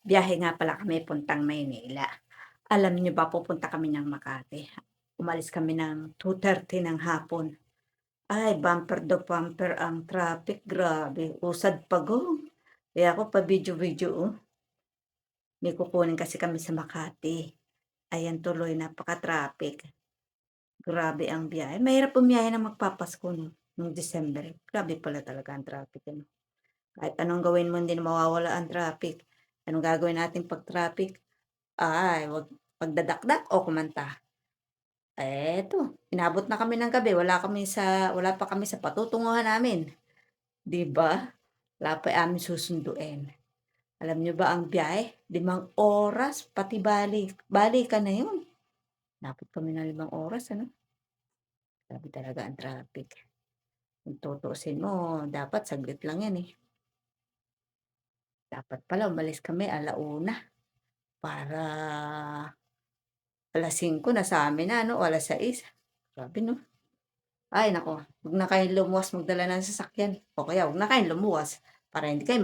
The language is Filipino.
Biyahe nga pala kami puntang Maynila. Alam niyo ba pupunta kami ng Makati. Umalis kami ng 2:30 ng hapon. Ay, bumper to bumper ang traffic, grabe, usad pagong. Kaya ako pa-video-video, oh. May kukunin kasi kami sa Makati. Ayan tuloy, napaka-traffic. Grabe ang biyahe. Mahirap bumiyahe ng magpapasko 'no, nung December. Grabe pala talaga ang traffic ano. Kahit anong gawin mo hindi na mawawala ang traffic. Anong gagawin natin 'pag traffic? Ay, magdadakdak o kumanta. Eto, inabot na kami ng gabi wala pa kami sa patutunguhan namin, 'di ba? Wala pa aming susunduin. Alam niyo ba ang biyahe, 5 oras pati balikan na 'yun. Inabot kami ng 5 oras ano, grabe talaga ang traffic. Kung tutuusin mo dapat saglit lang 'yan, eh. Dapat pala umalis kami 1:00 para 5:00 nasa amin na 'no, o 6:00. Grabe 'no? Ay naku, 'wag na kayong lumuwas magdala ng sasakyan o kaya 'wag na kayong lumuwas para hindi kayo